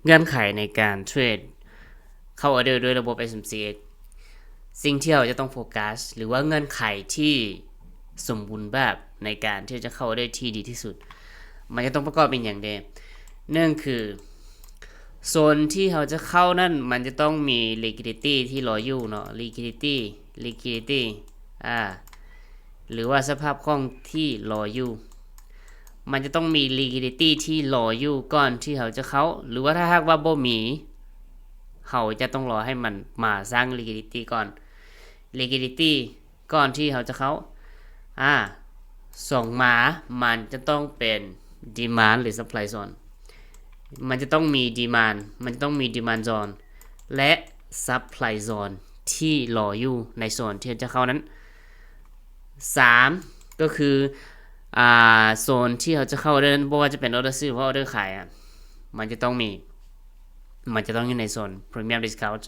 เงื่อนไขในการเทรดเข้าออเดอร์ด้วยระบบ SMCX สิ่งที่เราจะต้องโฟกัสหรือว่าเงื่อนไขที่สมบูรณ์แบบในการที่จะเข้าออเดอร์ที่ดีที่สุดมันจะต้องประกอบเป็นอย่างเดียวนั่นคือโซนที่เราจะเข้านั่นมันจะต้องมี liquidity ที่รออยู่เนาะ liquidity หรือว่าสภาพคล่องที่รออยู่มันจะต้องมี liquidity ที่รออยู่ก่อนที่เราจะเข้าหรือว่าถ้าหากว่าบ่มีเราจะต้องรอให้มันมาสร้าง liquidity ก่อน liquidity ก่อนที่เราจะเข้าส่งมามันจะต้องเป็น demand หรือ supply zone มันจะต้องมี demand มันจะต้องมี demand zone และ supply zone ที่รออยู่ในโซนที่จะเข้านั้น3ก็คือโซนที่เราจะเข้านั้นบ่ว่าจะเป็นออเดอร์ซื้อหรือออเดอร์ขายมันจะต้องอยู่ในโซน premium discount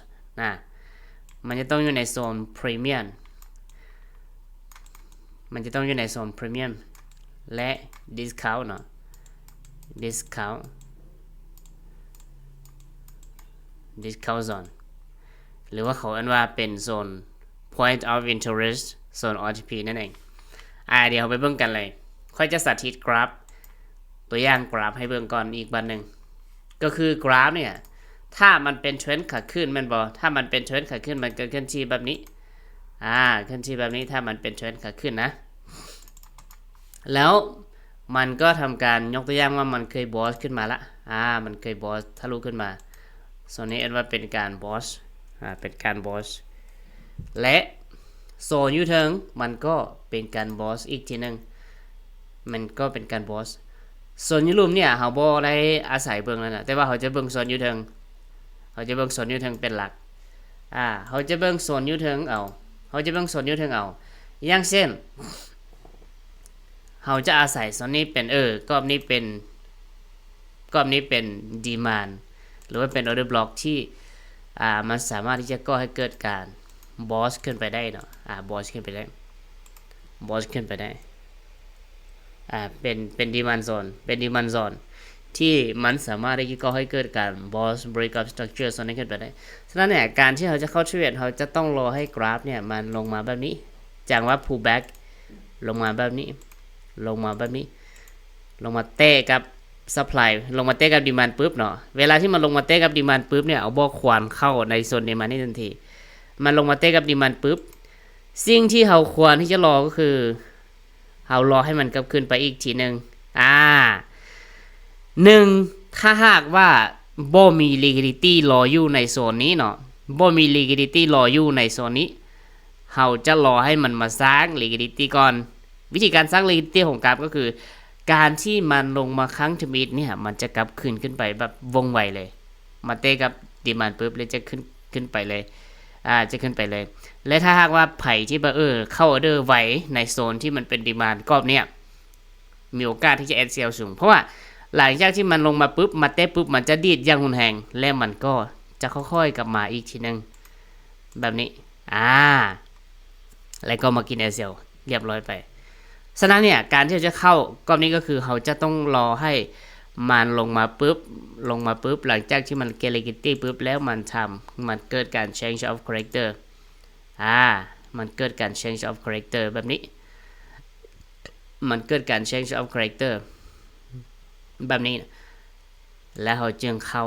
มันจะต้องอยู่ในโซน premium มันจะต้องอยู่ในโซน premium และ discount เนาะ discount zone หรือว่าเขาอันว่าเป็นโซน point of interest โซน OTP นั่นเองเดี๋ยวเราไปเบิ่งกันเลยค่อยจะสาธิตกราฟตัวอย่างกราฟให้เบิ่งก่อนอีกบันหนึ่งก็คือกราฟเนี่ยถ้ามันเป็นเทรนด์ขาขึ้นมันบอกถ้ามันเป็นเทรนด์ขาขึ้นมันเกิดขึ้นที่แบบนี้ขึ้นที่แบบนี้ถ้ามันเป็นเทรนด์ขาขึ้นนะแล้วมันก็ทำการยกตัวอย่างว่ามันเคยบอสขึ้นมาละมันเคยบอสทะลุขึ้นมาโซนนี้เอ็นว่าเป็นการบอสเป็นการบอสและโซนยูเทิงมันก็เป็นการบอสอีกทีนึงมันก็เป็นการบอสโซนยูรูมเนี่ยเขาบ่ได้อาศัยเบิ่งแล้วนะแต่ว่าเขาจะเบิ่งโซนยูเทิงเป็นหลักเขาจะเบิ่งโซนยูเทิงอย่างเช่นเขาจะอาศัยโซนนี้เป็นกรอบนี้เป็นดีมานด์หรือว่าเป็นออเดอร์บล็อกที่มันสามารถที่จะก่อให้เกิดการบอสขึ้นไปได้เนาะบอสขึ้นไปได้เป็นดีมานด์โซนที่มันสามารถที่จะก่อให้เกิดการบอส break up structure โซนนี้ขึ้นไปได้ฉะนั้นเนี่ยการที่เราจะเข้าเทรดเราจะต้องรอให้กราฟเนี่ยมันลงมาแบบนี้จากว่า pull back ลงมาแบบนี้ลงมาเตะกับ supply ลงมาเตะกับ demand ปุ๊บเนาะเวลาที่มันลงมาเตะกับ demand ปุ๊บเนี่ยเอาบอกควรเข้าในโซน demand นี่ทันทีมันลงมาเตะกับ demand ปุ๊บสิ่งที่เราควรที่จะรอก็คือเรารอให้มันกลับขึ้นไปอีกทีนึงถ้าหากว่าบ่มี liquidity รออยู่ในโซนนี้เนาะบ่มี liquidity รออยู่ในโซนนี้เราจะรอให้มันมาสร้าง liquidity ก่อนวิธีการสร้าง liquidity ของกราฟก็คือการที่มันลงมาครั้งทมิดเนี่ยมันจะกลับขึ้นไปแบบวงไวเลยมาเตะกับดีมานด์ปุ๊บเลยจะขึ้นไปเลยจะขึ้นไปเลยและถ้าหากว่าไผ่ที่เข้าออเดอร์ไว้ในโซนที่มันเป็นดีมานด์กรอบเนี่ยมีโอกาสที่จะ SL สูงเพราะว่าหลังจากที่มันลงมาปุ๊บมาเตะปุ๊บมันจะดีดอย่างหุนแหงและมันก็จะค่อยๆกลับมาอีกทีนึงแบบนี้แล้วก็มากิน SL เรียบร้อยไปฉะนั้นเนี่ยการที่จะเข้ากรอบนี้ก็คือเขาจะต้องรอให้มันลงมาปุ๊บหลังจากที่มันเกลิกิตี้ปุ๊บแล้วมันเกิดการ change of character มันเกิดการ change of character แบบนี้มันเกิดการ change of character แบบนี้แล้วเขาจึงเข้า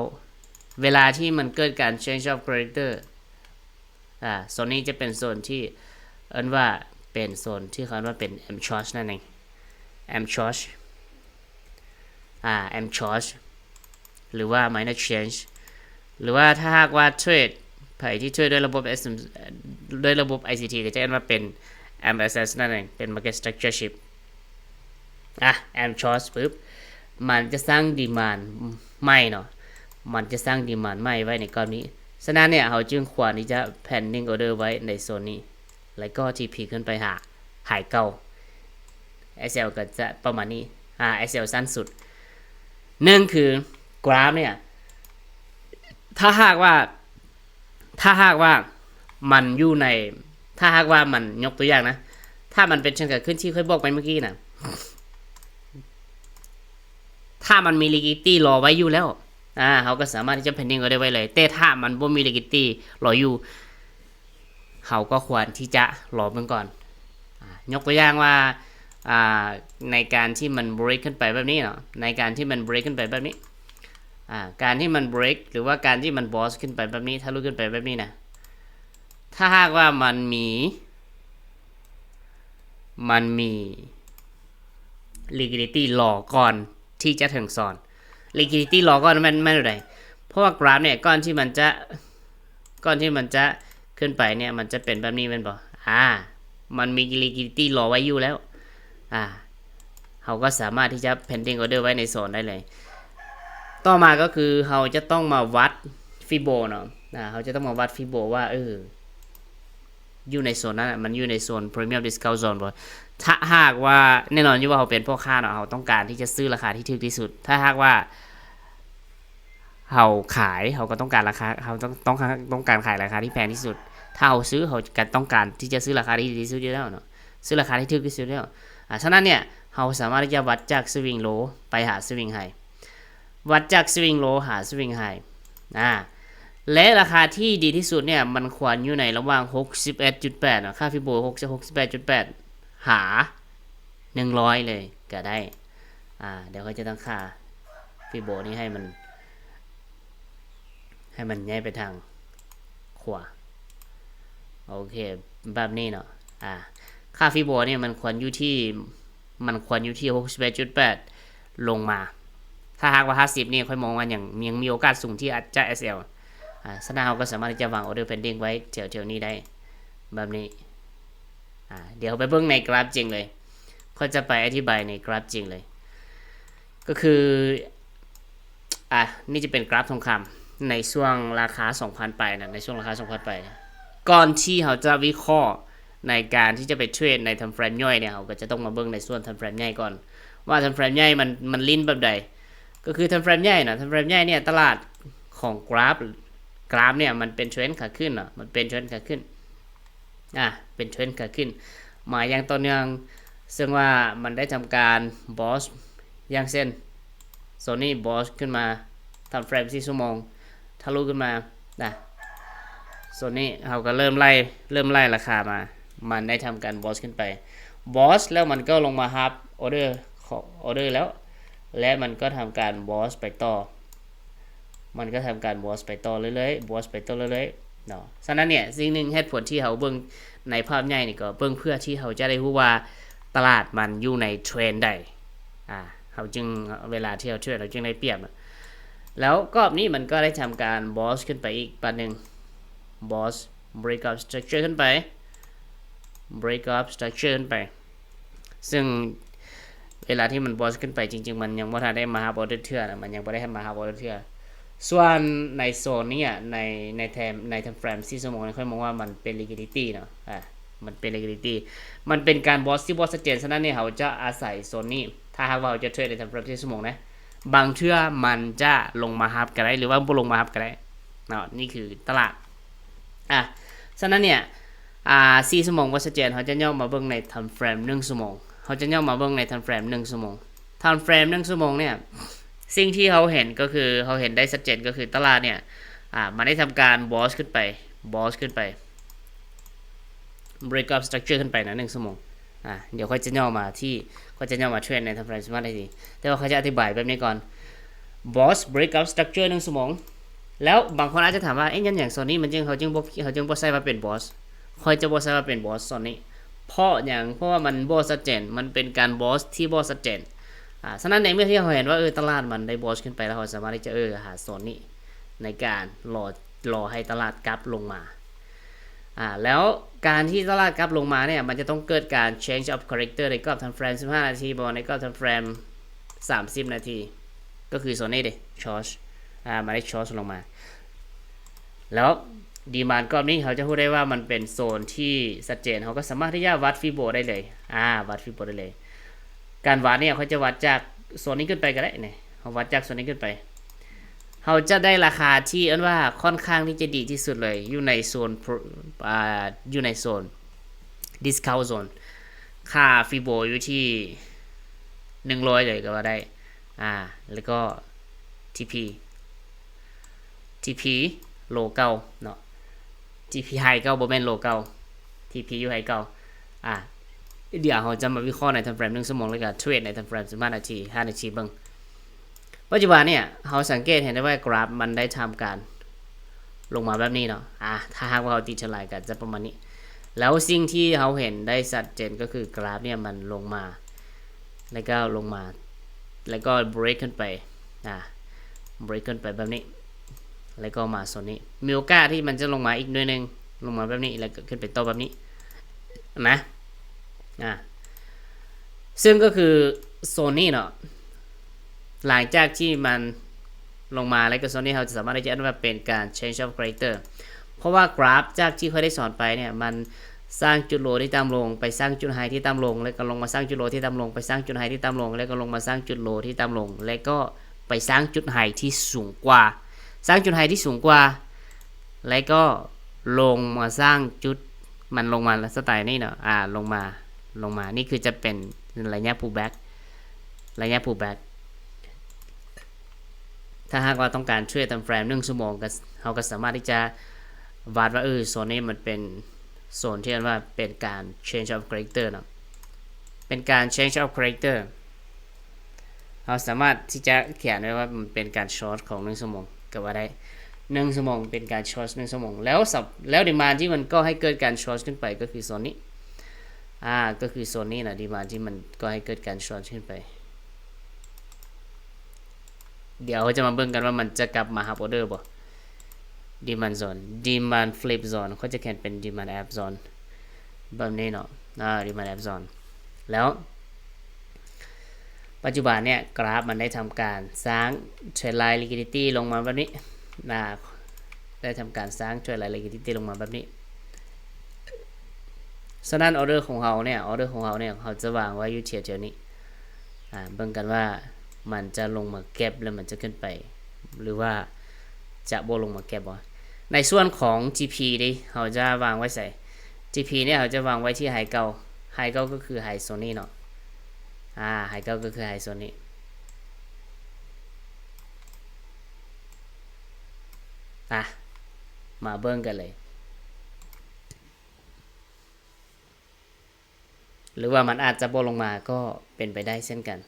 เวลาที่มันเกิดการ change of character โซนนี้จะเป็นโซนที่เอิ้นว่าเป็นโซนที่เขาเรียกว่าเป็น M charge นั่นเอง M charge หรือว่า minor change หรือว่าถ้าหากว่าเทรดไผ่ที่เทรดด้วยระบบ ด้วยระบบ ICT ก็จะเรียกว่าเป็น MSS นั่นเองเป็น market structure shift M charge ปุ๊บมันจะสร้างดีมานด์ใหม่เนาะมันจะสร้างดีมานด์ใหม่ไว้ในกรอบนี้ฉะนั้นเนี่ยเขาจึงควรที่จะ pending order ไว้ในโซนนี้แล้วก็ TP ขึ้นไปหายเก่า SL ก็จะประมาณนี้ SL สั้นสุดคือกราฟเนี่ยถ้าหากว่ามันอยู่ในถ้าหากว่ามันยกตัวอย่างนะถ้ามันเป็นเชิงเกิดขึ้นที่เคยบอกไปเมื่อกี้นะ ถ้ามันมี liquidity รอไว้อยู่แล้ว เขาก็สามารถที่จะ pending order ไว้เลยแต่ถ้ามันบ่มี liquidity รออยู่เขาก็ควรที่จะรอเบิ่งก่อนยกตัวอย่างว่าในการที่มัน break ขึ้นไปแบบนี้เนาะในการที่มัน break ขึ้นไปแบบนี้การที่มัน break หรือว่าการที่มัน boss ขึ้นไปแบบนี้ทะลุขึ้นไปแบบนี้นะถ้าหากว่ามันมี liquidity รอก่อนที่จะถึงโซน liquidity รอก่อนไม่อะไรเพราะว่ากราฟเนี่ยก่อนที่มันจะขึ้นไปเนี่ยมันจะเป็นแบบนี้เป็นบ่มันมี liquidity รอไว้อยู่แล้วเขาก็สามารถที่จะ pending order ไว้ในโซนได้เลยต่อมาก็คือเขาจะต้องมาวัดฟิโบเนาะเขาจะต้องมาวัดฟิโบว่าอยู่ในโซนนั้นมันอยู่ในโซน premium discount zone บ่ถ้าหากว่าแน่นอนอยู่ว่าเขาเป็นพ่อค้าเนาะเขาต้องการที่จะซื้อราคาที่ถูกที่สุดถ้าหากว่าเขาขายเขาก็ต้องการราคาเขาต้องการขายราคาที่แพงที่สุดถ้าเขาซื้อเขาก็ต้องการที่จะซื้อราคาที่ดีที่สุดอยู่แล้วเนาะซื้อราคาที่ถูกที่สุดแล้วฉะนั้นเนี่ยเราสามารถที่จะวัดจากสวิงโลไปหาสวิงไฮวัดจากสวิงโลหาสวิงไฮและราคาที่ดีที่สุดเนี่ยมันควรอยู่ในระหว่าง 61.8 ค่าฟิโบ68.8 หา 100 เลยก็ได้เดี๋ยวเขาจะตั้งค่าฟิโบนี้ให้มันย้ายไปทางขวาโอเคแบบนี้เนาะค่าฟิโบเนี่ยมันควรอยู่ที่ 61.8 ลงมาถ้าหากว่า50นี่ค่อยมองว่ายังมีโอกาสสูงที่อาจจะ SL สนาเราก็สามารถที่จะวาง order pending ไว้แถวๆนี้ได้แบบนี้เดี๋ยวไปเบิ่งในกราฟจริงเลยเขาจะไปอธิบายในกราฟจริงเลยก็คือนี่จะเป็นกราฟทองคำในช่วงราคา 2,000 ไปนะในช่วงราคา 2,000 ไปก่อนที่เขาจะวิเคราะห์ในการที่จะไปเทรดในทำเฟรมย่อยเนี่ยเขาก็จะต้องมาเบิ่งในส่วนทำเฟรมใหญ่ก่อนว่าทำเฟรมใหญ่มันลิ้นแบบใดก็คือทำเฟรมใหญ่นะทำเฟรมใหญ่เนี่ยตลาดของกราฟเนี่ยมันเป็นเทรนด์ขาขึ้นมันเป็นเทรนด์ขาขึ้นเป็นเทรนด์ขาขึ้นมาอย่างต่อเนื่องซึ่งว่ามันได้ทำการบอสอย่างเช่นโซนี่บอสขึ้นมาทำเฟรม4 ชั่วโมงทะลุขึ้นมาโซนี่เขาก็เริ่มไล่ราคามามันได้ทำการบอสขึ้นไปบอสแล้วมันก็ลงมาฮับออเดอร์แล้วและมันก็ทำการบอสไปต่อมันก็ทำการบอสไปต่อเรื่อยๆบอสไปต่อเรื่อยๆเนาะฉะนั้นเนี่ยสิ่งหนึ่งเหตุผลที่เขาเบิ่งในภาพใหญ่นี่ก็เบิ่งเพื่อที่เขาจะได้รู้ว่าตลาดมันอยู่ในเทรนด์ใดเขาจึงเวลาที่เขาเทรดเราจึงได้เปรียบแล้วก็นี้มันก็ได้ทำการบอสขึ้นไปอีกปันหนึ่งบอส break up structure ขึ้นไป break up structure ขึ้นไปซึ่งเวลาที่มันบอสขึ้นไปจริงๆมันยังไม่ทันได้มาหาบอสเทื่อมันยังไม่ได้มาหาบอสเทื่อส่วนในโซนนี้ในไทม์เฟรม4 ชั่วโมงค่อยมองว่ามันเป็น liquidity เนาะมันเป็น liquidity มันเป็นการบอสที่บอสชัดเจนฉะนั้นเนี่ยเขาจะอาศัยโซนนี้ถ้าหากว่าเราจะเทรดในไทม์เฟรม4 ชั่วโมงนะบางเทื่อมันจะลงมาฮับก็ได้หรือว่าบ่ลงมาฮับก็ได้เนาะนี่คือตลาดฉะนั้นเนี่ย4 ชั่วโมงบอสชัดเจนเขาจะย่อมาเบิ่งในไทม์เฟรม1 ชั่วโมงเขาจะย่อมาเบิ่งในไทม์เฟรม1 ชั่วโมงไทม์เฟรม1 ชั่วโมงเนี่ยสิ่งที่เขาเห็นก็คือเขาเห็นได้ชัดเจนก็คือตลาดเนี่ยมันได้ทำการบอสขึ้นไป break up structure ขึ้นไปนะ1 ชั่วโมงเดี๋ยวเขาจะย่อมาเทรนในทำเฟรม15 นาทีแต่ว่าเขาจะอธิบายแบบนี้ก่อน boss break up structure 1 ชั่วโมงแล้วบางคนอาจจะถามว่างั้นอย่างโซนนี้มันเขาจึงบ่ใช่ว่าเป็น boss ค่อยจะบ่ใช่ว่าเป็น boss โซนนี้เพราะว่ามันบ่ชัดเจนมันเป็นการบอสที่บ่ชัดเจนฉะนั้นในเมื่อที่เขาเห็นว่าตลาดมันได้บอสขึ้นไปแล้วเขาสามารถที่จะหาโซนนี้ในการรอให้ตลาดกลับลงมาแล้วการที่ตลาดกลับลงมาเนี่ยมันจะต้องเกิดการ change of character ในกรอบทำเฟรม15 นาทีบอลในกรอบทำเฟรม30 นาทีก็คือโซนนี้ชอร์ชมาได้ชอร์ชลงมาแล้วดีมานกรอบนี้เขาจะพูดได้ว่ามันเป็นโซนที่ชัดเจนเขาก็สามารถที่จะวัดฟิโบได้เลยวัดฟิโบได้เลยการวัดเนี่ยเขาจะวัดจากโซนนี้ขึ้นไปก็ได้เนี่ยเขาวัดจากโซนนี้ขึ้นไปเขาจะได้ราคาที่ว่าค่อนข้างที่จะดีที่สุดเลยอยู่ในโซน discount zone ค่าฟิโบอยู่ที่100เลยก็ว่าได้แล้วก็ TP TP โลเก่าเนาะ TP ไฮเก่าบ่แม่นโลเก่า TP อยู่ไฮเก่าเดี๋ยวเราจะมาวิเคราะห์ใน time frame 1 ชั่วโมงแล้วก็เทรดใน time frame 15 นาที 5 นาทีเบิ่งปัจจุบันเนี่ยเราสังเกตเห็นได้ว่ากราฟมันได้ทำการลงมาแบบนี้เนาะถ้าหากว่าเราตีเฉลี่ยกันจะประมาณนี้แล้วสิ่งที่เราเห็นได้ชัดเจนก็คือกราฟเนี่ยมันลงมาแล้วก็ลงมาแล้วก็ break ขึ้นไปbreak ขึ้นไปแบบนี้แล้วก็มาโซนนี้มีโอกาสที่มันจะลงมาอีกหน่อยนึงลงมาแบบนี้แล้วก็ขึ้นไปต่อแบบนี้นะซึ่งก็คือโซนนี้เนาะหลังจากที่มันลงมาแล้วก็โซนนี้เราจะสามารถที่จะว่าเป็นการ change of character เพราะว่ากราฟจากที่เคยได้สอนไปเนี่ยมันสร้างจุดโลที่ต่ำลงไปสร้างจุดไฮที่ต่ำลงแล้วก็ลงมาสร้างจุดโลที่ต่ำลงไปสร้างจุดไฮที่ต่ำลงแล้วก็ลงมาสร้างจุดโลที่ต่ำลงแล้วก็ไปสร้างจุดไฮที่สูงกว่าสร้างจุดไฮที่สูงกว่าแล้วก็ลงมาสร้างจุดมันลงมาสไตล์นี้เนาะลงมานี่คือจะเป็นระยะ pullback ถ้าหากว่าต้องการช่วยทำเฟรม1 ชั่วโมงเราก็สามารถที่จะวาดว่าโซนนี้มันเป็นโซนที่เรียกว่าเป็นการ change of character เนาะเป็นการ change of character เราสามารถที่จะเขียนไว้ว่ามันเป็นการ short ของ1 ชั่วโมงก็ว่าได้1 ชั่วโมงเป็นการ short 1 ชั่วโมงแล้วดีมานด์ที่มันก็ให้เกิดการ short ขึ้นไปก็คือโซนนี้ก็คือโซนนี้นะดีมานด์ที่มันก็ให้เกิดการ short ขึ้นไปเดี๋ยวจะมาเบิ่งกันว่ามันจะกลับมาหาออเดอร์บ่ demand zone demand flip zone เขาจะเขียนเป็น demand app zone แบบนี้เนาะdemand app zone แล้วปัจจุบันเนี่ยกราฟมันได้ทำการสร้าง trend line liquidity ลงมาแบบนี้ได้ทำการสร้าง trend line liquidity ลงมาแบบนี้ฉะนั้นออเดอร์ของเราเนี่ยเขาจะวางไว้อยู่แถวๆนี้เบิ่งกันว่ามันจะลงมาเก็บแล้วมันจะขึ้นไปหรือว่าจะบ่ลงมาเก็บบ่ในส่วนของ GP ดิเขาจะวางไว้ใส่ GP เนี่ยเขาจะวางไว้ที่ไฮเก่าก็คือไฮโซนนี้เนาะไฮเก่าก็คือไฮโซนนี้มาเบิ่งกันเลยหรือว่ามันอาจจะบ่ลงมาก็เป็นไปได้เช่นกัน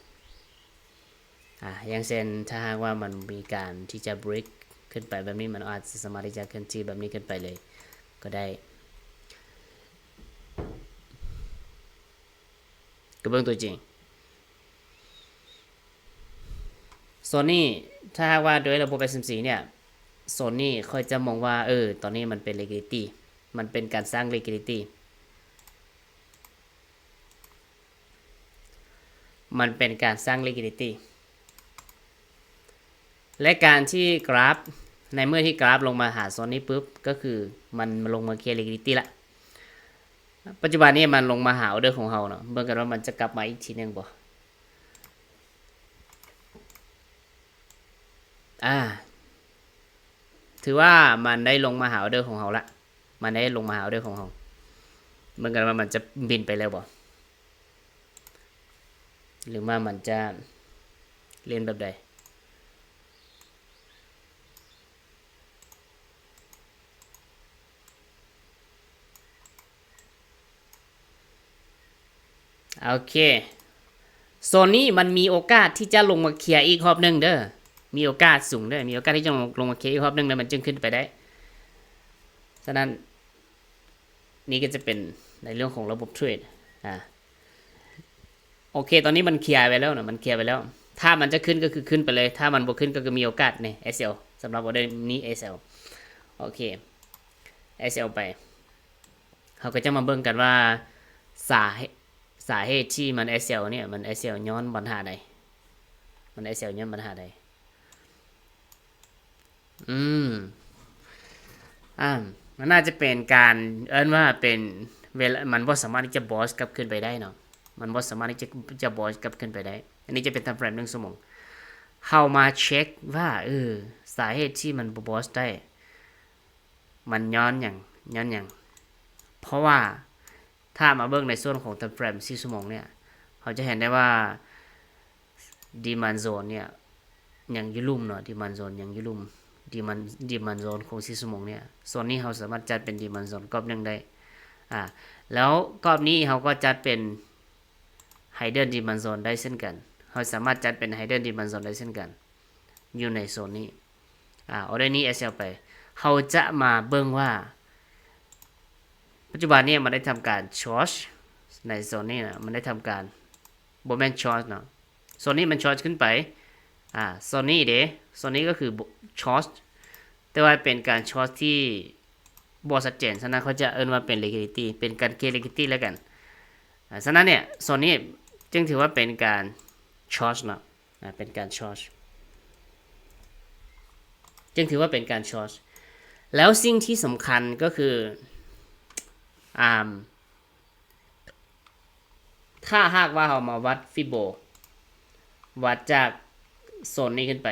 อย่างเช่นถ้าหากว่ามันมีการที่จะ break ขึ้นไปแบบนี้มันอาจจะสามารถที่จะขึ้นที่แบบนี้ขึ้นไปเลยก็ได้ก็เบิ่งตัวจริงโซนนี้ถ้าหากว่าโดยระบบ SMC เนี่ยโซนนี้ค่อยจะมองว่าตอนนี้มันเป็น liquidity มันเป็นการสร้าง liquidity มันเป็นการสร้าง liquidity และการที่กราฟในเมื่อที่กราฟลงมาหาโซนนี้ปุ๊บก็คือมันลงมาเคลียร์ liquidity ละปัจจุบันนี้มันลงมาหาออเดอร์ของเราเนาะเบิ่งกันว่ามันจะกลับมาอีกทีนึงบ่ถือว่ามันได้ลงมาหาออเดอร์ของเราละมันได้ลงมาหาออเดอร์ของเราเบิ่งกันว่ามันจะบินไปแล้วบ่หรือว่ามันจะเล่นแบบใดโอเคโซนนี้มันมีโอกาสที่จะลงมาเคลียร์อีกรอบนึงเด้อมีโอกาสสูงเด้อมีโอกาสที่จะลงมาเคลียร์อีกรอบนึงแล้วมันจึงขึ้นไปได้ฉะนั้นนี่ก็จะเป็นในเรื่องของระบบเทรดโอเคตอนนี้มันเคลียร์ไปแล้วนะมันเคลียร์ไปแล้วถ้ามันจะขึ้นก็คือขึ้นไปเลยถ้ามันบ่ขึ้นก็คือมีโอกาสเนี่ย SL สำหรับออเดอร์นี้ SL โอเค SL ไปเขาก็จะมาเบิ่งกันว่าสาเหตุที่มัน SL เนี่ยมัน SL ย้อนปัญหาใดมัน SL ย้อนปัญหาใดมันน่าจะเป็นการว่าเป็นเวลามันบ่สามารถที่จะบอสกลับขึ้นไปได้เนาะมันบ่สามารถที่จะบอสกลับขึ้นไปได้อันนี้จะเป็น time frame 1 ชั่วโมงเข้ามาเช็คว่าสาเหตุที่มันบอสได้มันย้อนอย่างเพราะว่าถ้ามาเบิ่งในส่วนของ time frame 4 ชั่วโมงเนี่ยเขาจะเห็นได้ว่า demand zone เนี่ยยังอยู่ลุ่มเนาะ demand zone ยังอยู่ลุ่ม demand zone ของ4ชั่วโมงเนี่ยโซนนี้เราสามารถจัดเป็น demand zone กรอบนึงได้แล้วกรอบนี้เราก็จัดเป็น hidden demand zone ได้เช่นกันเราสามารถจัดเป็น hidden demand zone ได้เช่นกันอยู่ในโซนนี้order นี้ SL ไปเราจะมาเบิ่งว่าปัจจุบันนี้มันได้ทำการ charge ในโซนนี้นะมันได้ทำการบ่แม่น charge เนาะโซนนี้มัน charge ขึ้นไปโซนนี้โซนนี้ก็คือ charge แต่ว่าเป็นการ charge ที่บ่ชัดเจนฉะนั้นเขาจะเอิ้นว่าเป็น liquidity เป็นการเก็บ liquidity แล้วกันฉะนั้นเนี่ยโซนนี้จึงถือว่าเป็นการ charge เนาะเป็นการ charge จึงถือว่าเป็นการ charge แล้วสิ่งที่สำคัญก็คือถ้าหากว่าเรามาวัดฟิโบวัดจากโซนนี้ขึ้นไป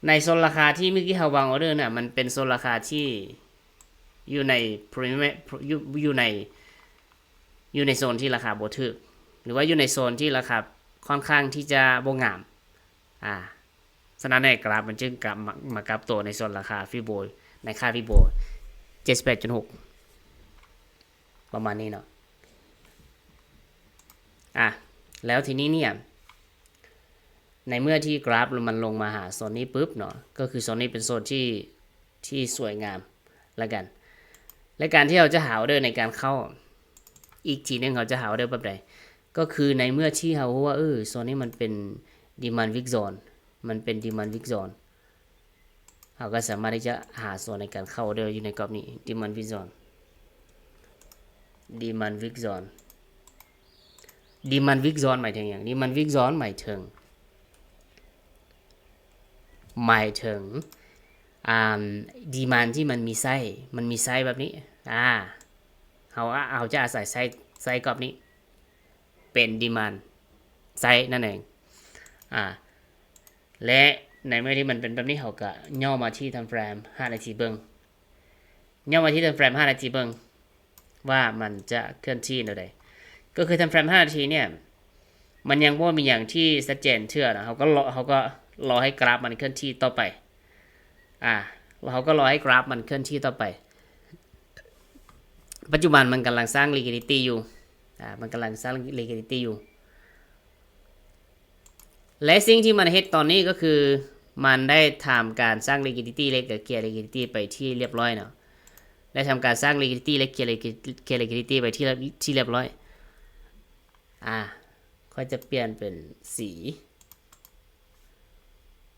ในโซนราคาที่เมื่อกี้เราวางออเดอร์น่ะมันเป็นโซนราคาที่อยู่ในอยู่ในโซนที่ราคาบ่ถูกหรือว่าอยู่ในโซนที่ราคาค่อนข้างที่จะบ่งามฉะนั้นในกราฟมันจึงกลับมากลับตัวในโซนราคาฟิโบในค่าฟิโบ 78.6 ประมาณนี้เนาะแล้วทีนี้เนี่ยในเมื่อที่กราฟมันลงมาหาโซนนี้ปุ๊บเนาะก็คือโซนนี้เป็นโซนที่สวยงามแล้วกันและการที่เราจะหาออเดอร์ในการเข้าอีกทีนึงเราจะหาออเดอร์แบบใดก็คือในเมื่อที่เราว่าโซนนี้มันเป็น demand weak zone มันเป็น demand weak zone เราก็สามารถที่จะหาโซนในการเข้าออเดอร์อยู่ในกรอบนี้ demand weak zone demand weak zone หมายถึงอย่าง demand weak zone หมายถึงdemand ที่มันมีไส้แบบนี้เขาจะอาศัยไส้กรอบนี้เป็น demand ไส้นั่นเองและในเมื่อที่มันเป็นแบบนี้เขาก็ย่อมาที่ทำเฟรม5นาทีเบิ่งย่อมาที่ทำเฟรม5นาทีเบิ่งว่ามันจะเคลื่อนที่เท่าใดก็คือทำเฟรม5นาทีเนี่ยมันยังบ่มีอย่างที่ชัดเจนเชื่อนะเขาก็รอให้กราฟมันเคลื่อนที่ต่อไปเขาก็รอให้กราฟมันเคลื่อนที่ต่อไปปัจจุบันมันกำลังสร้าง liquidity อยู่และสิ่งที่มันเฮ็ดตอนนี้ก็คือมันได้ทำการสร้าง liquidity และเคลียร์ liquidity ไปที่เรียบร้อยเนาะได้ทำการสร้าง liquidity และเคลียร์ liquidity ไปที่เรียบร้อยเขาจะเปลี่ยนเป็นสี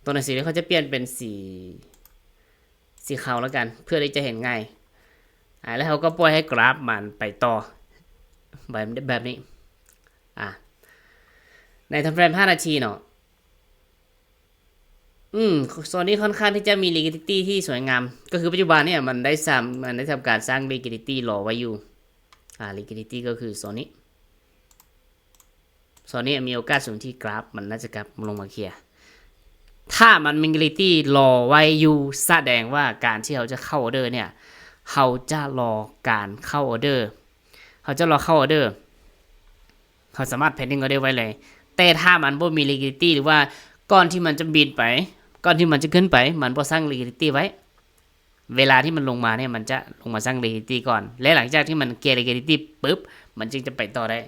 ตัวหนังสือเขาจะเปลี่ยนเป็นสีขาวแล้วกันเพื่อที่จะเห็นง่ายแล้วเขาก็ปล่อยให้กราฟมันไปต่อแบบนี้ในทำเฟรม5นาทีเนาะโซนนี้ค่อนข้างที่จะมี liquidity ที่สวยงามก็คือปัจจุบันเนี่ยมันได้ทำการสร้าง liquidity รอไว้อยู่liquidity ก็คือโซนนี้มีโอกาสสูงที่กราฟมันน่าจะกลับลงมาเคลียร์ถ้ามันมี liquidity รอไว้อยู่แสดงว่าการที่เราจะเข้าออเดอร์เนี่ยเขาจะรอการเข้าออเดอร์เขาสามารถ pending order ไว้เลยแต่ถ้ามันบ่มี liquidity หรือว่าก่อนที่มันจะบินไปก่อนที่มันจะขึ้นไปมันบ่สร้าง liquidity ไว้เวลาที่มันลงมาเนี่ยมันจะลงมาสร้าง liquidity ก่อนและหลังจากที่มันเก็บ liquidity ปุ๊บมันจึงจะไปต่อได้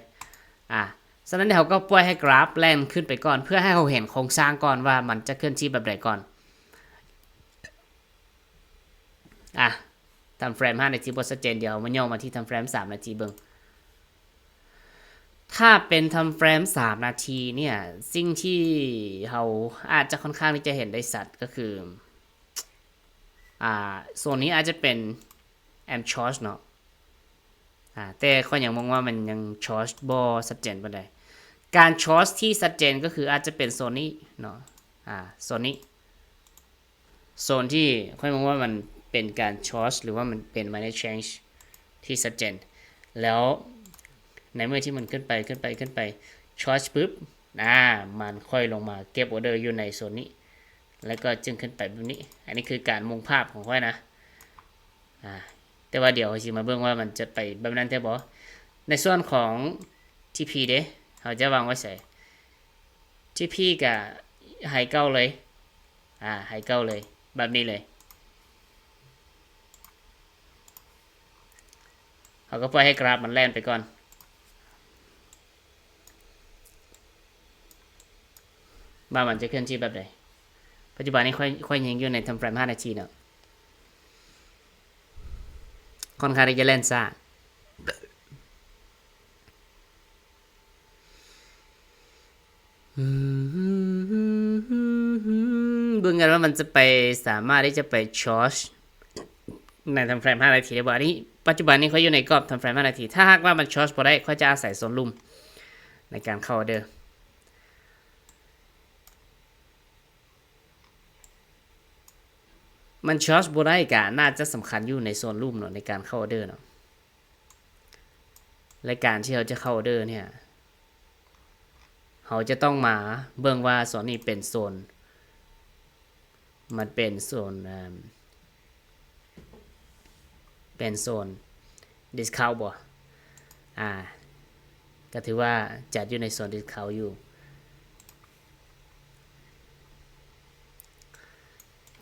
ฉะนั้นเขาก็ปล่อยให้กราฟแล่นขึ้นไปก่อนเพื่อให้เขาเห็นโครงสร้างก่อนว่ามันจะเคลื่อนที่แบบไหนก่อนทำเฟรม5นาทีบ่ชัดเจนเดี๋ยวมันย่อมาที่ทำเฟรม3นาทีเบิ่งถ้าเป็นทำเฟรม3นาทีเนี่ยสิ่งที่เราอาจจะค่อนข้างที่จะเห็นได้สัตว์ก็คือโซนนี้อาจจะเป็นแอมชอร์จเนาะแต่ข้ออย่างมองว่ามันยังชอร์จบ่ชัดเจนปานใดการชอร์จที่ชัดเจนก็คืออาจจะเป็นโซนนี้เนาะโซนที่ค่อยมองว่ามันเป็นการชอร์จหรือว่ามันเป็น minor change ที่ชัดเจนแล้วในเมื่อที่มันขึ้นไปชอร์จปุ๊บมันค่อยลงมาเก็บออเดอร์อยู่ในโซนนี้แล้วก็จึงขึ้นไปแบบนี้อันนี้คือการมองภาพของค่อยนะแต่ว่าเดี๋ยวสิมาเบิ่งว่ามันจะไปแบบนั้นแท้บ่ในส่วนของ TP เด้เขาจะวางไว้ใส่ TP กับ ไฮเก้าเลยไฮเก้าเลยแบบนี้เลยเขาก็ปล่อยให้กราฟมันแล่นไปก่อนว่ามันจะเคลื่อนที่แบบใดปัจจุบันนี้ค่อยยิงอยู่ในทำเฟรม5 นาทีเนาะค่อนข้างที่จะเล่นซ่าเบิ่งกันว่ามันจะไปสามารถที่จะไปชอร์จในทำเฟรม5 นาทีได้บ่นี่ปัจจุบันนี้เขาอยู่ในกรอบทำเฟรม5 นาทีถ้าหากว่ามันชอร์จพอได้เขาจะอาศัยโซนลุ่มในการเข้าออเดอร์มันชอร์จบ่ได้กะน่าจะสำคัญอยู่ในโซนลุ่มเนาะในการเข้าออเดอร์เนาะและการที่เราจะเข้าออเดอร์เนี่ยเขาจะต้องมาเบิ่งว่าโซนนี้เป็นโซนมันเป็นโซนเป็นโซน discount บ่ก็ถือว่าจัดอยู่ในโซน discount อยู่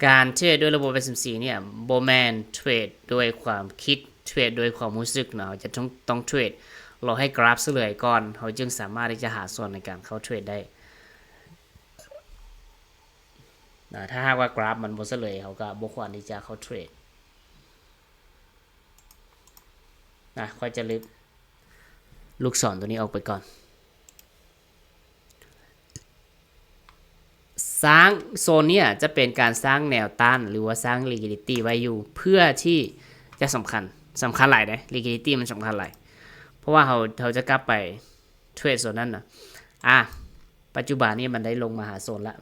การเทรดด้วยระบบ S&P เนี่ยโบแมนเทรดด้วยความคิดเทรดด้วยความรู้สึกเนาะจะต้องเทรดเราให้กราฟเสื่อยก่อนเขาจึงสามารถที่จะหาส่วนในการเข้าเทรดได้ถ้าหากว่ากราฟมันบ่เสื่อยเขาก็บ่ควรที่จะเข้าเทรดค่อยจะลึกลูกศรตัวนี้ออกไปก่อนสร้างโซนเนี่ยจะเป็นการสร้างแนวต้านหรือว่าสร้าง liquidity ไว้อยู่เพื่อที่จะสำคัญหลายนะ liquidity มันสำคัญหลายเพราะว่าเขาจะกลับไปเทรดโซนนั้นนะปัจจุบันนี้มันได้ลงมาหาโซนละ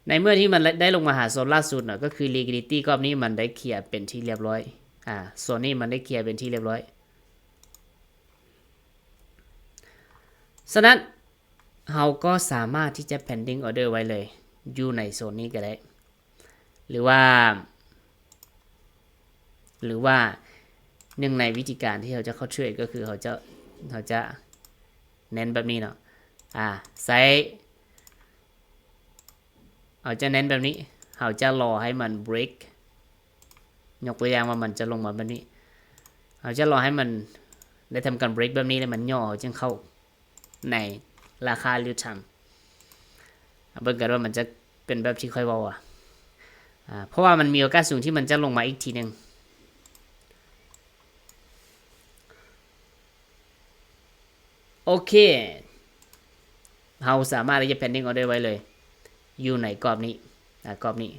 ในเมื่อที่มันได้ลงมาหาโซนล่าสุดก็คือ liquidity รอบนี้มันได้เคลียร์เป็นที่เรียบร้อยโซนนี้มันได้เคลียร์เป็นที่เรียบร้อยฉะนั้นเราก็สามารถที่จะ pending order ไว้เลยอยู่ในโซนนี้ก็ได้หรือว่าหนึ่งในวิธีการที่เราจะเข้าเทรดก็คือเขาจะเน้นแบบนี้เนาะไซส์เขาจะเน้นแบบนี้เขาจะรอให้มัน break ยกตัวอย่างว่ามันจะลงมาแบบนี้เขาจะรอให้มันได้ทำการ break แบบนี้แล้วมันย่อจึงเข้าในราคาเรียลไทม์เบิ่งกันว่ามันจะเป็นแบบที่ค่อยเว้าเพราะว่ามันมีโอกาสสูงที่มันจะลงมาอีกทีนึงโอเคเราสามารถที่จะ pending order ไว้เลยอยู่ในกรอบนี้กรอบนี้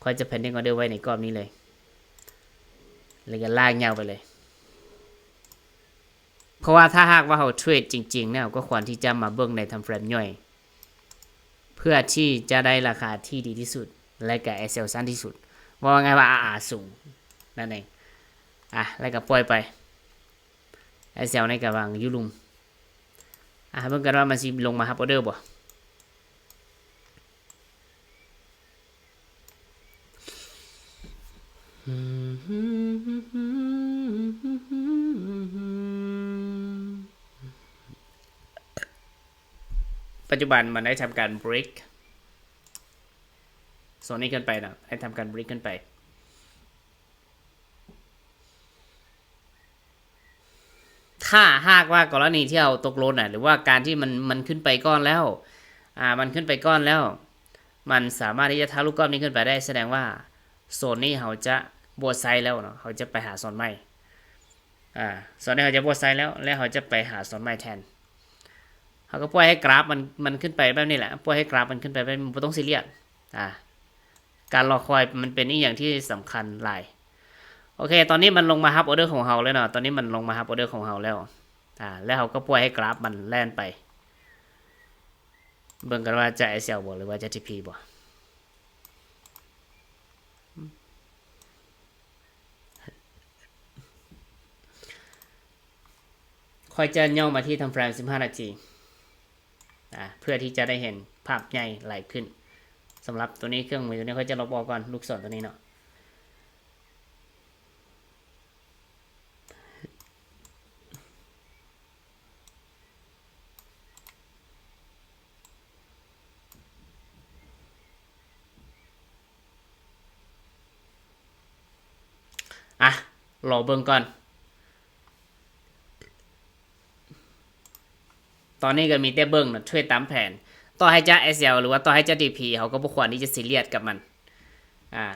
ค่อยจะ pending order ไว้ในกรอบนี้เลยแล้วก็ลากยาวไปเลยเพราะว่าถ้าหากว่าเราเทรดจริงๆเนี่ยก็ควรที่จะมาเบิ่งในทำเฟรมย่อยเพื่อที่จะได้ราคาที่ดีที่สุดและก็ SL สั้นที่สุดว่าไงว่า RR สูงนั่นเองแล้วก็ปล่อยไป SL ในกระวังยุลุมเบิ่งกันว่ามันสิลงมาฮับออเดอร์บ่ปัจจุบันมันได้ทำการ break โซนนี้ขึ้นไปนะให้ทำการ break ขึ้นไปถ้าหากว่ากรณีที่เราตกลงหรือว่าการที่มันขึ้นไปก้อนแล้วมันขึ้นไปก้อนแล้วมันสามารถที่จะทะลุก้อนนี้ขึ้นไปได้แสดงว่าโซนนี้เขาจะบวกไซด์แล้วเนาะเขาจะไปหาโซนใหม่โซนนี้เขาจะบวกไซด์แล้วเขาจะไปหาโซนใหม่แทนเขาก็ปล่อยให้กราฟมันขึ้นไปแบบนี้แหละปล่อยให้กราฟมันขึ้นไปแบบไม่ต้องซีเรียสการรอคอยมันเป็นนี่อย่างที่สำคัญหลายโอเคตอนนี้มันลงมาฮับออเดอร์ของเราแล้วเนาะตอนนี้มันลงมาฮับออเดอร์ของเราแล้วแล้วเขาก็ปล่อยให้กราฟมันแล่นไปเบิ่งกันว่าจะ SL บ่หรือว่าจะ TP บ่ค่อยจะย่อมาที่ทำเฟรม15 นาทีเพื่อที่จะได้เห็นภาพใหญ่ไหลขึ้นสำหรับตัวนี้เครื่องมือตัวนี้ค่อยจะลบออกก่อนลูกศรตัวนี้เนาะ อ่ะรอเบิ่งก่อนตอนนี้ก็มีแต่เบิ่งนะช่วยตามแผนต่อให้จะ SL หรือว่าต่อให้จะ DP เขาก็บ่ควรที่จะซีเรียสกับมันอ่า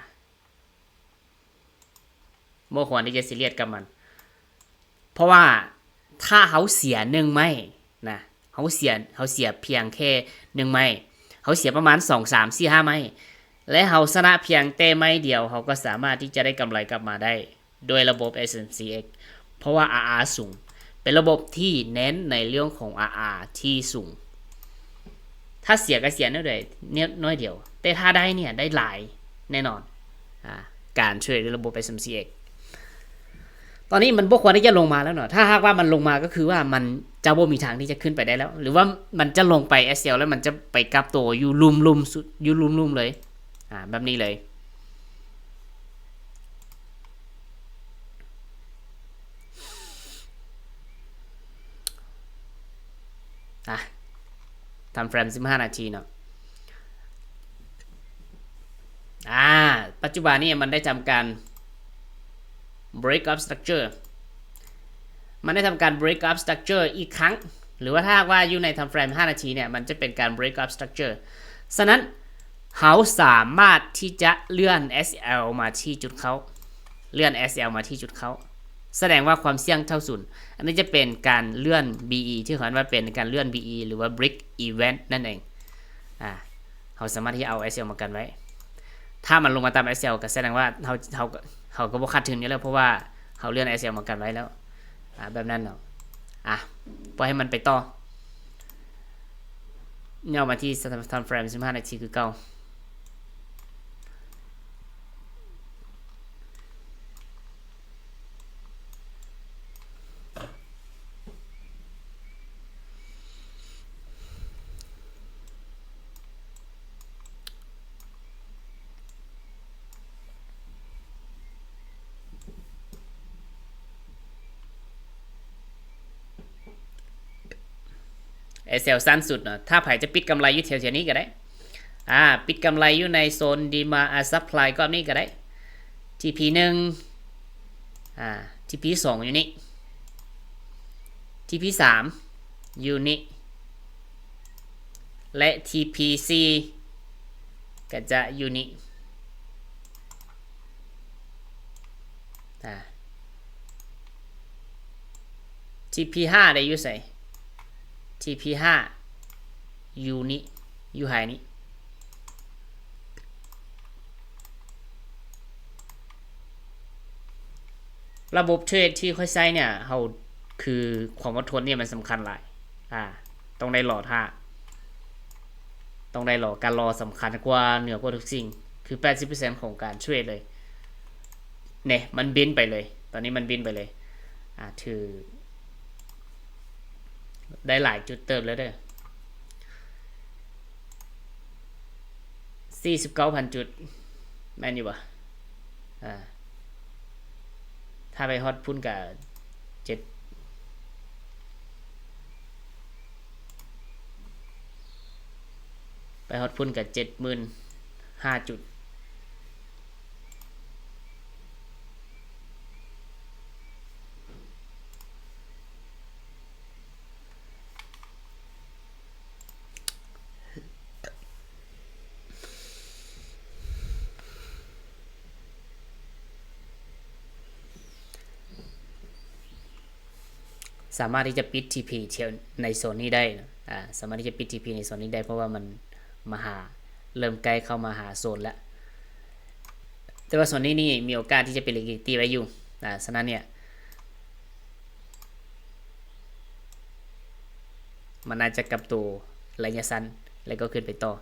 บ่ควรที่จะซีเรียสกับมันเพราะว่าถ้าเขาเสียหนึ่งไม้นะเขาเสียเพียงแค่หนึ่งไม้เขาเสียประมาณ2 3 4 5ไม้และเขาชนะเพียงแต่ไม้เดียวเขาก็สามารถที่จะได้กำไรกลับมาได้โดยระบบ SMCX เพราะว่า RR สูงเป็นระบบที่เน้นในเรื่องของ RR ที่สูงถ้าเสียก็เสียน้อยเดียวน้อยเดียวแต่ถ้าได้เนี่ยได้หลายแน่นอนการช่วยระบบ SMCX ตอนนี้มันบ่ควรที่จะลงมาแล้วเนาะถ้าหากว่ามันลงมาก็คือว่ามันจะบ่มีทางที่จะขึ้นไปได้แล้วหรือว่ามันจะลงไป SL แล้วมันจะไปกลับตัวอยู่ลุ่มๆอยู่ลุ่มๆเลยแบบนี้เลยทำเฟรม15 นาทีเนาะปัจจุบันนี้มันได้ทำการ break up structure มันได้ทำการ break up structure อีกครั้งหรือว่าถ้าว่าอยู่ในทำเฟรม5 นาทีเนี่ยมันจะเป็นการ break up structure ฉะนั้นเขาสามารถที่จะเลื่อน SL มาที่จุดเขาเลื่อน SL มาที่จุดเขาแสดงว่าความเสี่ยงเท่าศูนย์อันนี้จะเป็นการเลื่อน BE ที่เขาเรียกว่าเป็นการเลื่อน BE หรือว่า break event นั่นเองเขาสามารถที่จะเอา SL มากันไว้ถ้ามันลงมาตาม SL ก็แสดงว่าเขาก็บ่ขาดทุนอยู่แล้วเพราะว่าเขาเลื่อน SL มากันไว้แล้วแบบนั้นเนาะปล่อยให้มันไปต่อเนี่ยมาที่ทำเฟรม15 นาทีคือเก่าSL สั้นสุดเนาะถ้าไผจะปิดกำไรอยู่แถวๆนี้ก็ได้ปิดกำไรอยู่ในโซนดีมาซัพพลายก็นี้ก็ได้ TP 1 TP 2อยู่นี่ TP 3อยู่นี่และ TP 4ก็จะอยู่นี่TP 5ได้อยู่ใส่ TP 5อยู่นี่อยู่ไฮนี้ระบบเทรดที่ค่อยใช้เนี่ยเขาคือความอดทนเนี่ยมันสำคัญหลายต้องได้หล่อท่าต้องได้หล่อการรอสำคัญกว่าเหนือกว่าทุกสิ่งคือ 80% ของการเทรดเลยเนี่ยมันบินไปเลยตอนนี้มันบินไปเลยถือได้หลายจุดเติมแล้วเด้อ49,000 จุดแม่นอยู่ปะถ้าไปฮอตพุ่นกับ7ไปฮอตพุ่นกับ75,000 จุดสามารถที่จะปิด TP เที่ยวในโซนนี้ได้สามารถที่จะปิด TP ในโซนนี้ได้เพราะว่ามันมาหาเริ่มใกล้เข้ามาหาโซนแล้วแต่ว่าโซนนี้นี่มีโอกาสที่จะเป็น liquidity ไว้อยู่ฉะนั้นเนี่ยมันน่าจะกลับตัวระยะสั้นแล้วก็ขึ้นไปต่อ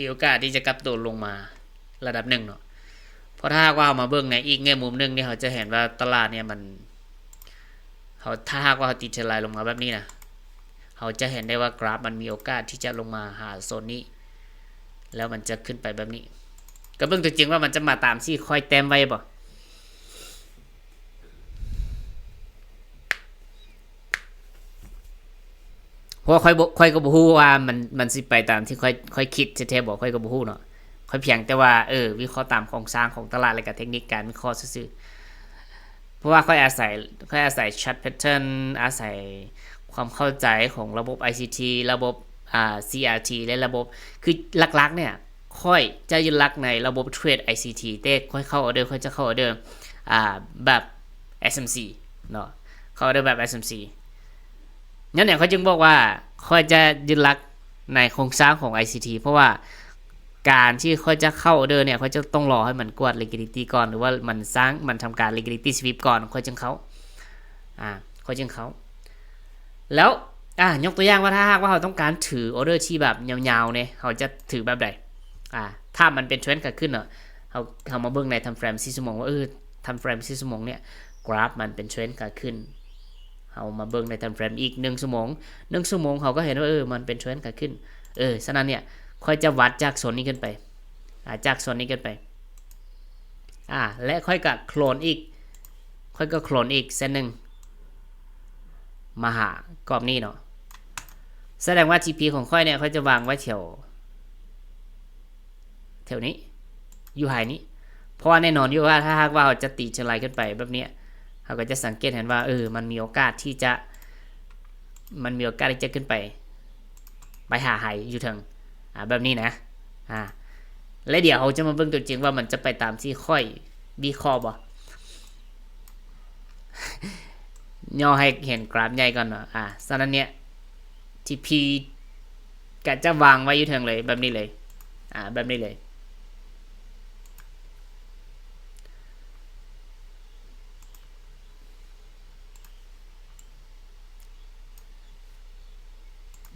มีโอกาสที่จะกลับตัวลงมาระดับหนึ่งเนาะ เพราะถ้าว่าเรามาเบิ่งในอีกแง่มุมนึงนี่เขาจะเห็นว่าตลาดเนี่ยมันเขาถ้าหากว่าเขาติดเทรนไลน์ลงมาแบบนี้นะเขาจะเห็นได้ว่ากราฟมันมีโอกาสที่จะลงมาหาโซนนี้แล้วมันจะขึ้นไปแบบนี้ก็เบิ่งตัวจริงว่ามันจะมาตามที่ค่อยแต้มไว้บ่เพราะค่อยก็บ่ฮู้ว่ามันสิไปตามที่ค่อยคิดแท้ๆบ่ค่อยก็บ่ฮู้เนาะค่อยเพียงแต่ว่าวิเคราะห์ตามโครงสร้างของตลาดและก็เทคนิคการวิเคราะห์ซื่อๆเพราะว่าค่อยอาศัยชัดแพทเทิร์นอาศัยความเข้าใจของระบบ ICT ระบบCRT และระบบคือหลักๆเนี่ยค่อยจะยึดหลักในระบบเทรด ICT แต่ค่อยเข้าออเดอร์ค่อยจะเข้าออเดอร์แบบ SMC เนาะเข้าออเดอร์แบบ SMC งั้นเนี่ยเขาจึงบอกว่าค่อยจะยึดหลักในโครงสร้างของ ICT เพราะว่าการที่ค่อยจะเข้าออเดอร์เนี่ยค่อยจะต้องรอให้มันกวาด liquidity ก่อนหรือว่ามันทำการ liquidity sweep ก่อนค่อยจึงเข้าค่อยจึงเข้าแล้วยกตัวอย่างว่าถ้าหากว่าเราต้องการถือออเดอร์ที่แบบยาวๆเนี่ยเราจะถือแบบใดถ้ามันเป็นเทรนด์เกิดขึ้นเนาะเรามาเบิ่งในทำเฟรม4ชั่วโมงว่าทำเฟรม4ชั่วโมงเนี่ยกราฟมันเป็นเทรนด์เกิดขึ้นเรามาเบิ่งในทำเฟรมอีก1ชั่วโมง1ชั่วโมงเขาก็เห็นว่ามันเป็นเทรนด์เกิดขึ้นฉะนั้นเนี่ยค่อยจะวัดจากโซนนี้ขึ้นไปจากโซนนี้ขึ้นไปและค่อยกับโคลนอีกเส้นหนึ่งมาหากรอบนี้เนาะแสดงว่า TP ของค่อยเนี่ยเขาจะวางไว้แถวนี้อยู่ไฮนี้เพราะว่าแน่นอนอยู่ว่าถ้าหากว่าเราจะตีเฉลยขึ้นไปแบบนี้เราก็จะสังเกตเห็นว่ามันมีโอกาสที่จะขึ้นไปหาไฮอยู่ถึงแบบนี้นะและเดี๋ยวเราจะมาเบิ่งตัวจริงว่ามันจะไปตามที่ค่อยวิเคราะห์บ่ย่อให้เห็นกราฟใหญ่ก่อนเนาะฉะนั้นเนี่ย TP ก็จะวางไว้อยู่เทิงเลยแบบนี้เลยแบบนี้เลย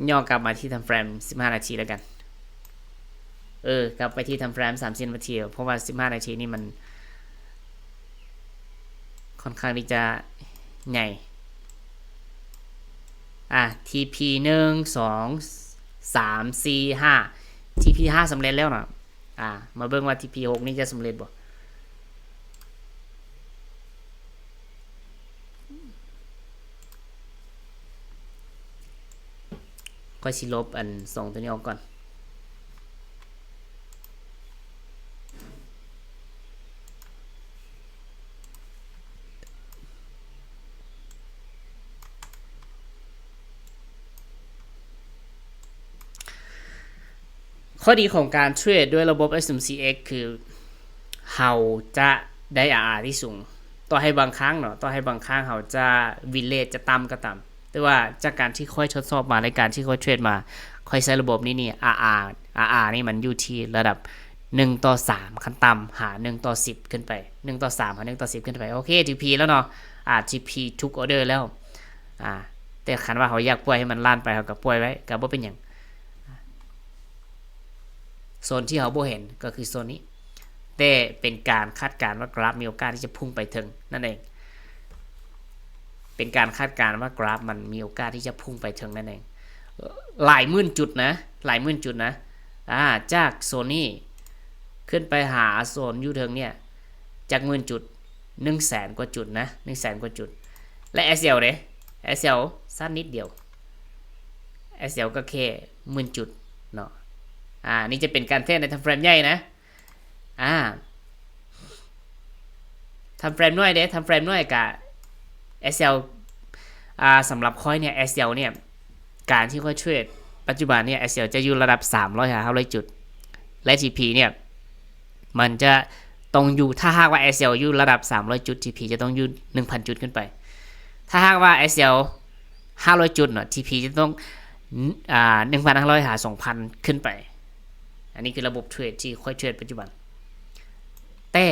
ย่อกลับมาที่ทำเฟรม15นาทีแล้วกันกลับไปที่ทำเฟรม30นาทีเพราะว่า15นาทีนี่มันค่อนข้างที่จะใหญ่ TP 1 2 3 4 5 TP 5สำเร็จแล้วเนาะมาเบิ่งว่า TP 6นี่จะสำเร็จบ่ก็สิลบอัน2ตัวนี้ออกก่อนข้อดีของการเทรดด้วยระบบ SMCX คือเราจะได้ RR ที่สูงต่อให้บางครั้งเราจะวินเลทจะต่ำก็ต่ำแต่ว่าจากการที่ค่อยทดสอบมาในการที่ค่อยเทรดมาค่อยใช้ระบบนี้นี่ RR นี่มันอยู่ที่ระดับ1:3ขั้นต่ำหา1:10ขึ้นไป1:3หา1:10ขึ้นไปโอเค TP แล้วเนาะTP ทุกออเดอร์แล้วแต่คันว่าเขาอยากปล่อยให้มันล่านไปเขาก็ปล่อยไว้ก็บ่เป็นหยังโซนที่เขาบ่เห็นก็คือโซนนี้แต่เป็นการคาดการณ์ว่ากราฟมีโอกาสที่จะพุ่งไปถึงนั่นเองเป็นการคาดการณ์ว่ากราฟมันมีโอกาสที่จะพุ่งไปถึงนั่นเองหลายหมื่นจุดนะจากโซนนี้ขึ้นไปหาโซนยูเทิงเนี่ยจากหมื่นจุด 100,000 กว่าจุดนะ 100,000 กว่าจุดและ SL เด้ SL สั้นนิดเดียว SL ก็แค่หมื่นจุดเนาะนี่จะเป็นการเทรดในทำเฟรมใหญ่นะทำเฟรมน้อยเด้ทำเฟรมน้อยกับ SL สำหรับค่อยเนี่ย SL เนี่ยการที่ค่อยเทรดปัจจุบันเนี่ย SL จะอยู่ระดับ300-500 จุดและ TP เนี่ยมันจะต้องอยู่ถ้าหากว่า SL อยู่ระดับ300 จุด TP จะต้องอยู่ 1,000 จุดขึ้นไปถ้าหากว่า SL 500 จุดเนาะ TP จะต้อง1,500 หา 2,000 ขึ้นไปอันนี้คือระบบเทรดที่ค่อยเทรดปัจจุบันแต่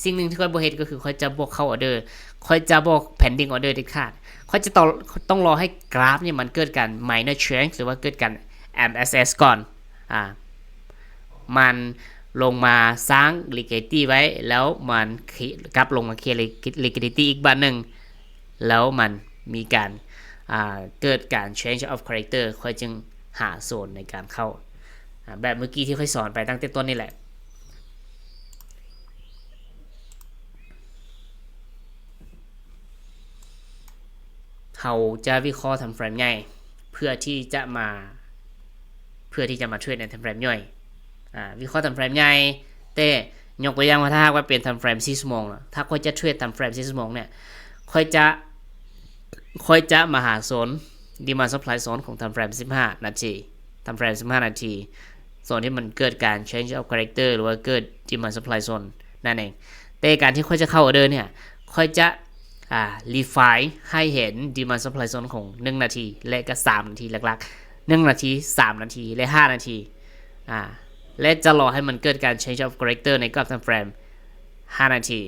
สิ่งหนึ่งที่ค่อยบ่เฮ็ดก็คือค่อยจะบอกเข้าออเดอร์ค่อยจะบอก pending order เด็ดขาดค่อยจะต้องรอให้กราฟเนี่ยมันเกิดการ minor change หรือว่าเกิดการ MSS ก่อนมัน ลงมาสร้าง liquidity ไว้แล้วมันกลับลงมาเคลียร์ liquidity อีกบัตหนึ่งแล้วมันมีการเกิดการ change of character ค่อยจึงหาโซนในการเข้าแบบเมื่อกี้ที่ค่อยสอนไปตั้งแต่ต้นนี่แหละเราจะวิเคราะห์ทำเฟรมใหญ่เพื่อที่จะมาเทรดในทำเฟรมย่อยวิเคราะห์ทำเฟรมใหญ่แต่ยกตัวอย่างว่าถ้าว่าเป็นทำเฟรม4ชั่วโมงถ้าค่อยจะเทรดทำเฟรม4ชั่วโมงเนี่ยค่อยจะมาหาโซน demand supply zone ของทำเฟรม15นาทีทำเฟรม15นาทีโซนที่มันเกิดการ change of character หรือว่าเกิด demand supply zone นั่นเองแต่การที่ค่อยจะเข้าออเดอร์เนี่ยค่อยจะrefine ให้เห็น demand supply zone ของ1นาทีและก็3นาทีหลักๆ1นาที3นาทีและ5นาทีและจะรอให้มันเกิดการ change of character ในกรอบ time frame 5นาที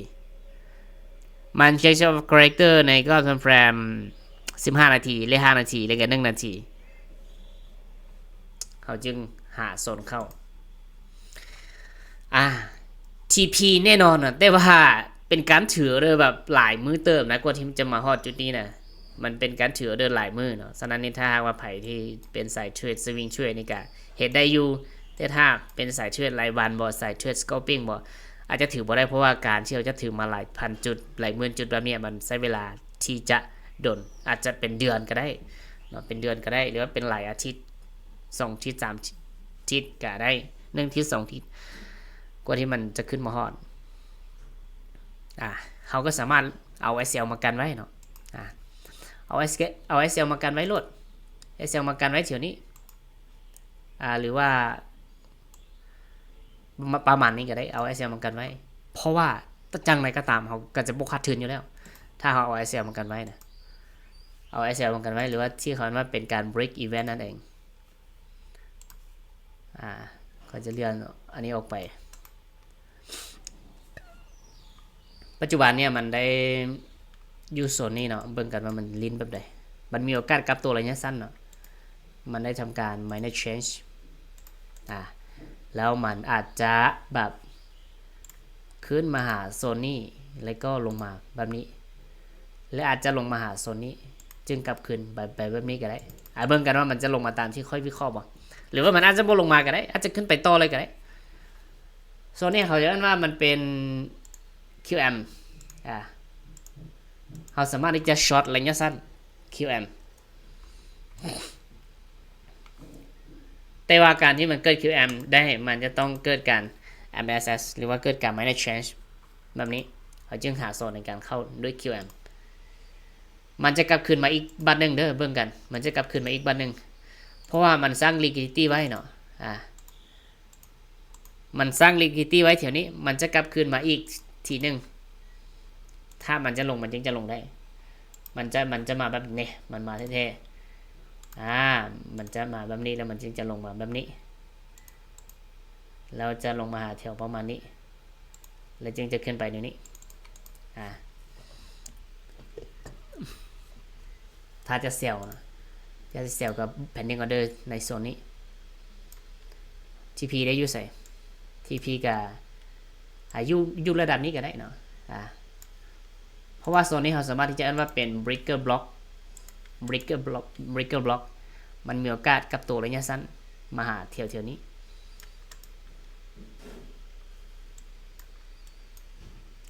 มัน change of character ในกรอบ time frame 15นาทีและ5นาทีและก็1นาทีเขาจึงหาโซนเข้าTP แน่นอนแต่ว่าเป็นการถือเรือแบบหลายมือเติมนะกว่าที่จะมาฮอดจุดนี้นะมันเป็นการถือเดินหลายมือเนาะฉะนั้นนี่ถ้าว่าไผที่เป็นสายเทรดสวิงเทรดนี่ก็เห็นได้อยู่แต่ถ้าเป็นสายเทรดรายวันบ่สายเทรดสกอปปิ้งบ่อาจจะถือบ่ได้เพราะว่าการที่เราจะถือมาหลายพันจุดหลายหมื่นจุดแบบนี้มันใช้เวลาที่จะดนอาจจะเป็นเดือนก็ได้เนาะเป็นเดือนก็ได้หรือว่าเป็นหลายอาทิตย์2อาทิตย์3อาทิตย์ก็ได้1อาทิตย์2อาทิตย์กว่าที่มันจะขึ้นมาฮอดเขาก็สามารถเอา SL มากันไว้เนาะเอา SL มากันไว้ลด SL มากันไว้เดี๋ยวนี้หรือว่าประมาณนี้ก็ได้เอา SL มากันไว้เพราะว่าจังไหนก็ตามเขาก็จะบกขาดทุนอยู่แล้วถ้าเขาเอา SL มากันไว้นะเอา SL มากันไว้หรือว่าที่เขาว่าเป็นการ break event นั่นเองก็จะเลื่อนอันนี้ออกไปปัจจุบันเนี่ยมันได้ยูโซนนี่เนาะเบิ่งกันว่ามันลิ้นแบบใดมันมีโอกาสกลับตัวระยะสั้นเนาะมันได้ทำการ minor change แล้วมันอาจจะแบบขึ้นมาหาโซนนี้แล้วก็ลงมาแบบนี้และอาจจะลงมาหาโซนนี้จึงกลับคืนแบบนี้ก็ได้เบิ่งกันว่ามันจะลงมาตามที่ค่อยวิเคราะห์บ่หรือว่ามันอาจจะบ่ลงมาก็ได้อาจจะขึ้นไปต่อเลยก็ได้โซนนี้เขาจะเรียกว่ามันเป็นQM เราสามารถที่จะช็อตระยะสั้น QM แต่ว่าการที่มันเกิด QM ได้มันจะต้องเกิดการ MSS หรือว่าเกิดการ minor change แบบนี้เขาจึงหาโซนในการเข้าด้วย QM มันจะกลับคืนมาอีกบัตรหนึ่งเด้อเบิ่งกันมันจะกลับคืนมาอีกบัตรหนึ่งเพราะว่ามันสร้าง liquidity ไว้เนาะมันสร้าง liquidity ไว้แถวนี้มันจะกลับคืนมาอีกทีนึงถ้ามันจะลงมันจึงจะลงได้มันจะมาแบบนี้มันมาแท้ๆมันจะมาแบบนี้แล้วมันจึงจะลงมาแบบนี้แล้วจะลงมาหาแถวประมาณนี้แล้วจึงจะขึ้นไปในนี้ถ้าจะเซลนะจะเซลกับ pending order ในโซนนี้ TP ได้อยู่ใส่ TP กับอยู่ระดับนี้ก็ได้เนาะเพราะว่าโซนนี้เราสามารถที่จะเรียกว่าเป็น breaker block มันมีโอกาสกับตัวระยะสั้นมาหาเที่ยวนี้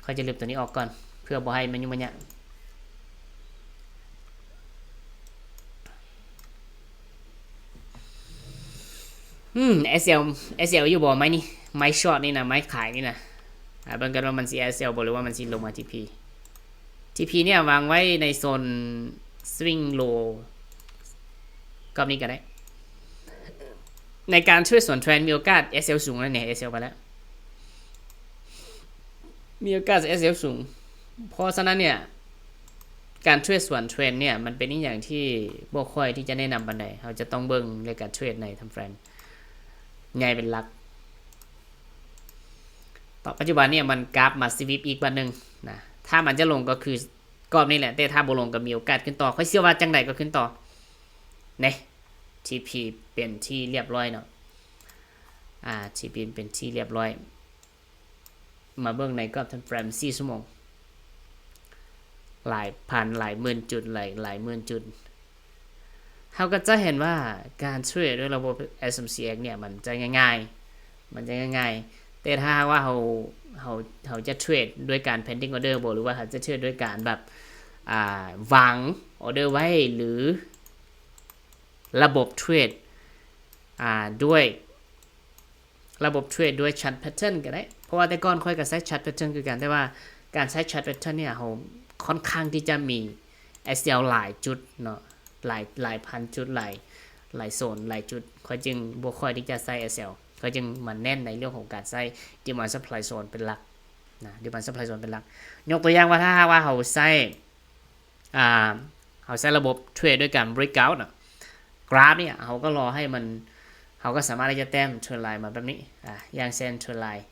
เขาจะลืมตัวนี้ออกก่อนเพื่อบ่ให้มันยุ่งมันยากSL อยู่บ่ไหมนี่ไม้ช็อตนี่นะไม้ขายนี่นะเบิ่งกันว่ามันสิ SL บ่หรือว่ามันสิลงมา TP เนี่ยวางไว้ในโซน swing low ก็นี้ก็ได้ในการช่วยส่วนเทรนมีโอกาส SL สูงแล้วเนี่ย SL ไปแล้วมีโอกาส SL สูงเพราะฉะนั้นเนี่ยการเทรดส่วนเทรนเนี่ยมันเป็นอย่างที่บ่ค่อยที่จะแนะนำปานใดเราจะต้องเบิ่งในการเทรดในทำเฟรนใหญ่เป็นหลักปัจจุบันเนี่ยมันกราฟมาสวิปอีกบันนึงนะถ้ามันจะลงก็คือกรอบนี้แหละแต่ถ้าบ่ลงก็มีโอกาสขึ้นต่อค่อยเชื่อว่าจังไดก็ขึ้นต่อเนี่ย TP เป็นที่เรียบร้อยเนาะ ที่เป็นที่เรียบร้อยมาเบิ่งในกรอบทันเฟรม4ชั่วโมงหลายพันหลายหมื่นจุดหลายหมื่นจุดเราก็จะเห็นว่าการเทรดด้วยระบบ SMCX เนี่ยมันจะง่ายๆแต่ถ้าว่าเราจะเทรดด้วยการ pending order บ่หรือว่าเราจะเทรดด้วยการแบบวางออเดอร์ไว้หรือระบบเทรดด้วยระบบเทรดด้วย chart pattern ก็ได้เพราะว่าแต่ก่อนค่อยก็ใช้ chart pattern คือกันแต่ว่าการใช้ chart pattern เนี่ยเราค่อนข้างที่จะมี SL หลายจุดเนาะหลายพันจุดหลายโซนหลายจุดค่อยจึงบ่ค่อยที่จะใช้ SL ก็จึงมาแน่นในเรื่องของการใช้ demand supply zone เป็นหลักนะ demand supply zone เป็นหลักยกตัวอย่างว่าถ้าว่าเราใช้ระบบเทรดด้วยการ breakout นะกราฟเนี่ยเขาก็รอให้มันเขาก็สามารถที่จะแต้มเทรนไลน์มาแบบนี้อย่างเส้นเทรนไลน์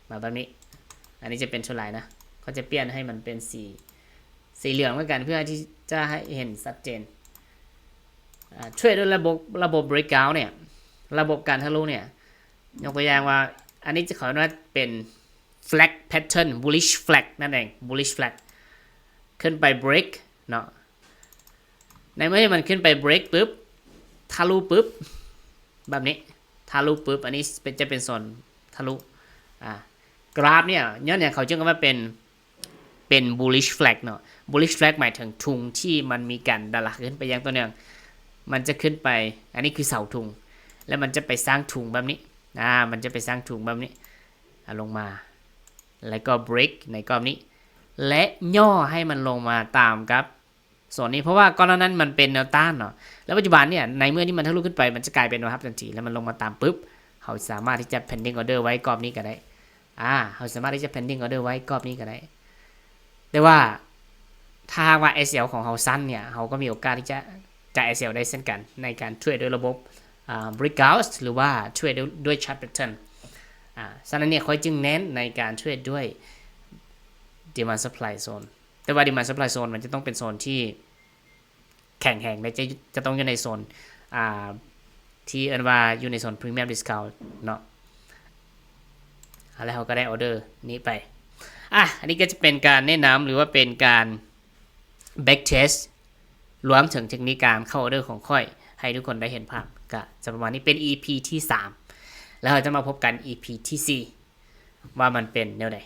มาแบบนี้อันนี้จะเป็นเทรนไลน์นะเขาจะเปลี่ยนให้มันเป็นสีเหลืองเหมือนกันเพื่อที่จะให้เห็นชัดเจนเทรดด้วยระบบ breakout เนี่ยระบบการทะลุเนี่ยยกตัวอย่างว่าอันนี้จะขอว่าเป็น flag pattern bullish flag นั่นเอง bullish flag ขึ้นไป break เนาะในเมื่อมันขึ้นไป break ปุ๊บทะลุปุ๊บแบบนี้ทะลุปุ๊บอันนี้จะเป็นโซนทะลุกราฟเนี่ยย้อนอย่างเขาจึงว่าเป็น bullish flag เนาะ bullish flag หมายถึงทุงที่มันมีการดันหลักขึ้นไปอย่างตัวเนื่องมันจะขึ้นไปอันนี้คือเสาทุงแล้วมันจะไปสร้างทุงแบบนี้มันจะไปสร้างทุงแบบนี้ลงมาแล้วก็ break ในกรอบนี้และย่อให้มันลงมาตามกับส่วนนี้เพราะว่าก่อนหน้านั้นมันเป็นแนวต้านเนาะแล้วปัจจุบันเนี่ยในเมื่อที่มันทะลุขึ้นไปมันจะกลายเป็นแนวรับทันทีแล้วมันลงมาตามปุ๊บเขาสามารถที่จะ pending order ไว้กรอบนี้ก็ได้เขาสามารถที่จะ pending order ไว้กรอบนี้ก็ได้แต่ว่าถ้าว่า SL ของเขาสั้นเนี่ยเขาก็มีโอกาสที่จะจ่าย SL ได้เช่นกันในการเทรดด้วยระบบ breakout หรือว่าเทรดด้วย chart pattern ฉะนั้นเนี่ยค่อยจึงเน้นในการเทรดด้วย demand supply zone แต่ว่า demand supply zone มันจะต้องเป็นโซนที่แข็งแรงและจะต้องอยู่ในโซนที่เรียกว่าอยู่ในโซน premium discount เนาะแล้วเขาก็ได้ออเดอร์นี้ไปอันนี้ก็จะเป็นการแนะนำหรือว่าเป็นการ back test รวมถึงเทคนิคการเข้าออเดอร์ของค่อยให้ทุกคนได้เห็นภาพก็จะประมาณนี้เป็น EP ที่3แล้วเราจะมาพบกัน EP ที่4ว่ามันเป็นแนวไหน